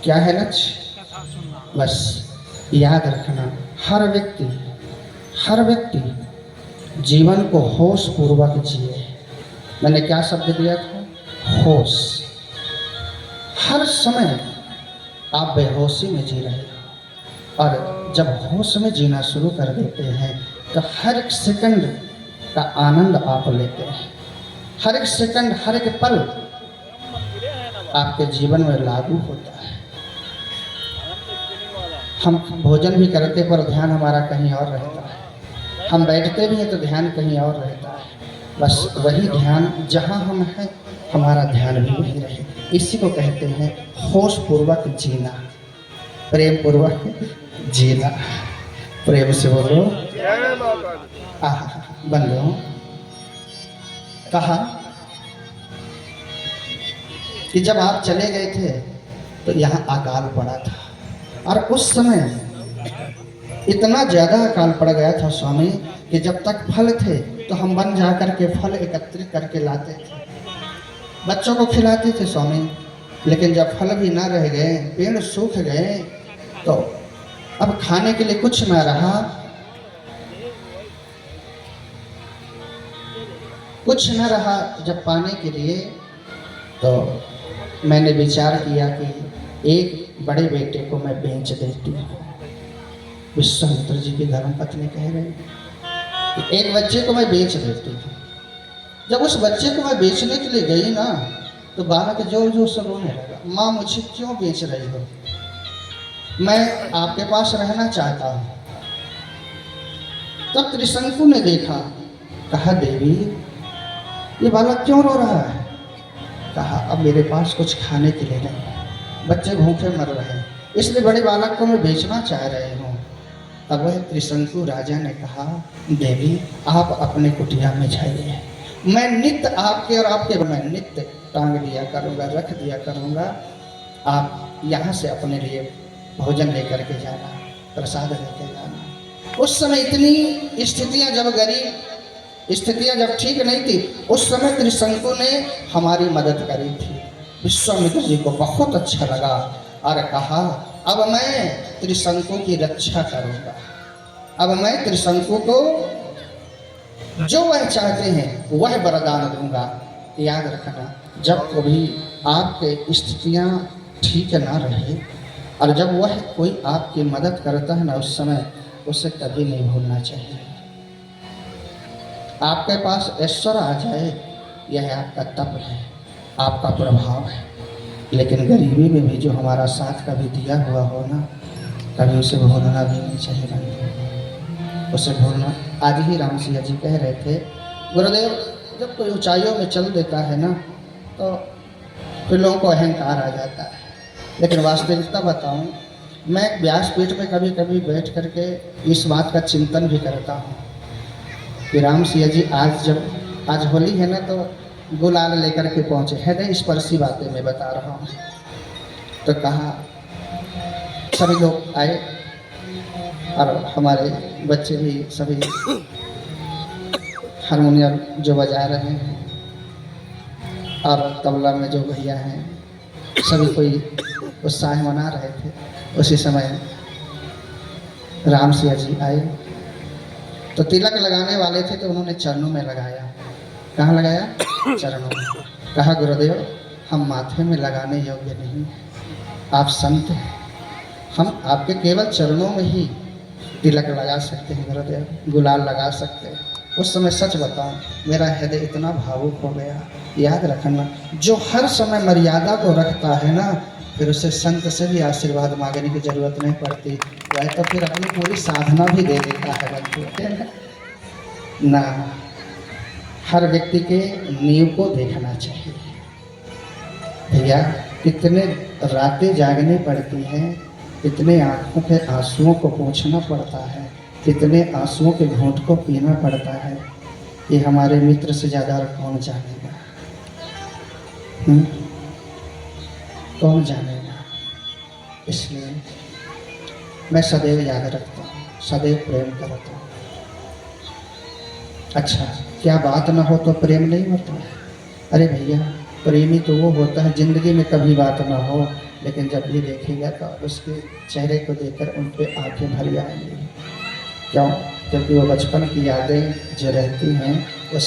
क्या है लक्ष्य? बस याद रखना, हर व्यक्ति जीवन को होश पूर्वक जिए। मैंने क्या शब्द दिया था? होश। हर समय आप बेहोशी में जी रहे हो, और जब होश में जीना शुरू कर देते हैं तो हर एक सेकंड का आनंद आप लेते हैं। हर एक सेकंड, हर एक पल आपके जीवन में लागू होता है। हम भोजन भी करते पर ध्यान हमारा कहीं और रहता है, हम बैठते भी हैं तो ध्यान कहीं और रहता है। बस वही ध्यान जहाँ हम हैं, हमारा ध्यान भी वहीं रहे। इसी को कहते हैं होश पूर्वक जीना, प्रेम पूर्वक जीना। प्रेम से बोलो बंदो। कहा कि जब आप चले गए थे तो यहाँ अकाल पड़ा था, और उस समय इतना ज़्यादा अकाल पड़ गया था स्वामी कि जब तक फल थे तो हम वन जा कर के फल एकत्रित करके लाते थे, बच्चों को खिलाते थे स्वामी। लेकिन जब फल भी ना रह गए, पेड़ सूख गए, तो अब खाने के लिए कुछ ना रहा, कुछ न रहा जब पाने के लिए, तो मैंने विचार किया कि एक बड़े बेटे को मैं बेच देती हूँ। विश्वामित्र जी की धर्मपत्नी कह रही कि एक बच्चे को मैं बेच देती हूँ। जब उस बच्चे को मैं बेचने के लिए गई ना, तो बालक जोर जोर से रोने लगा, माँ मुझे क्यों बेच रही हो, मैं आपके पास रहना चाहता हूँ। तब त्रिशंकु ने देखा, कहा देवी ये बालक क्यों रो रहा है? कहा अब मेरे पास कुछ खाने के लिए नहीं, बच्चे भूखे मर रहे हैं, इसलिए बड़े बालक को मैं बेचना चाह रही हूँ। तब वह त्रिशंकु राजा ने कहा, देवी आप अपने कुटिया में जाइए, मैं नित्य आपके और आपके मैं नित्य टांग दिया करूँगा, रख दिया करूँगा, आप यहाँ से अपने लिए भोजन लेकर के जाना, प्रसाद लेकर जाना। उस समय इतनी स्थितियाँ जब गरीब स्थितियाँ जब ठीक नहीं थी, उस समय त्रिशंकु ने हमारी मदद करी थी। विश्वामित्र जी को बहुत अच्छा लगा और कहा अब मैं त्रिशंकु की रक्षा करूँगा, अब मैं त्रिशंकु को जो वह चाहते हैं वह वरदान दूंगा। याद रखना, जब कभी आपके स्थितियाँ ठीक ना रहे और जब वह कोई आपकी मदद करता है ना, उस समय उसे कभी नहीं भूलना चाहिए। आपके पास ऐश्वर्य आ जाए, यह आपका तप है, आपका प्रभाव है, लेकिन गरीबी में भी जो हमारा साथ कभी दिया हुआ हो ना, कभी उसे भूलना भी नहीं चाहिए, उसे भूलना। आज ही राम सिंह जी कह रहे थे, गुरुदेव जब कोई ऊंचाइयों में चल देता है ना, तो फिर लोगों को अहंकार आ जाता है। लेकिन वास्तविकता बताऊं, मैं व्यासपीठ में कभी कभी बैठ करके इस बात का चिंतन भी करता हूँ कि राम सिंह जी आज होली है ना, तो गुलाल लेकर के पहुँचे, हृदय स्पर्शी बातें मैं बता रहा हूँ। तो कहा सभी लोग आए और हमारे बच्चे भी सभी हारमोनियम जो बजा रहे हैं और तबला में जो भैया हैं, सभी कोई उत्साह मना रहे थे। उसी समय राम सिंह जी आए, तो तिलक लगाने वाले थे तो उन्होंने चरणों में लगाया। कहाँ लगाया? चरणों में। कहा गुरुदेव हम माथे में लगाने योग्य नहीं, आप संत हैं, हम आपके केवल चरणों में ही तिलक लगा सकते हैं गुरुदेव, गुलाल लगा सकते हैं। उस समय सच बताऊं, मेरा हृदय इतना भावुक हो गया। याद रखना, जो हर समय मर्यादा को रखता है ना, फिर उसे संत से भी आशीर्वाद मांगने की जरूरत नहीं पड़ती, वह तो फिर अपनी पूरी साधना भी दे देता है बच्चों ना। हर व्यक्ति के नींव को देखना चाहिए। भैया कितने रातें जागनी पड़ती हैं, कितने आँखों के आंसुओं को पोंछना पड़ता है, कितने आंसुओं के घूंट को पीना पड़ता है, ये हमारे मित्र से ज़्यादा कौन जानेगा? कौन जानेगा? इसलिए मैं सदैव याद रखता हूँ, सदैव प्रेम करता हूँ। अच्छा, क्या बात ना हो तो प्रेम नहीं होता है? अरे भैया, प्रेमी तो वो होता है जिंदगी में कभी बात ना हो लेकिन जब ये देखेगा तो उसके चेहरे को देखकर उन पे आंखें भर आएंगी। क्यों? क्योंकि वो बचपन की यादें जो रहती हैं वो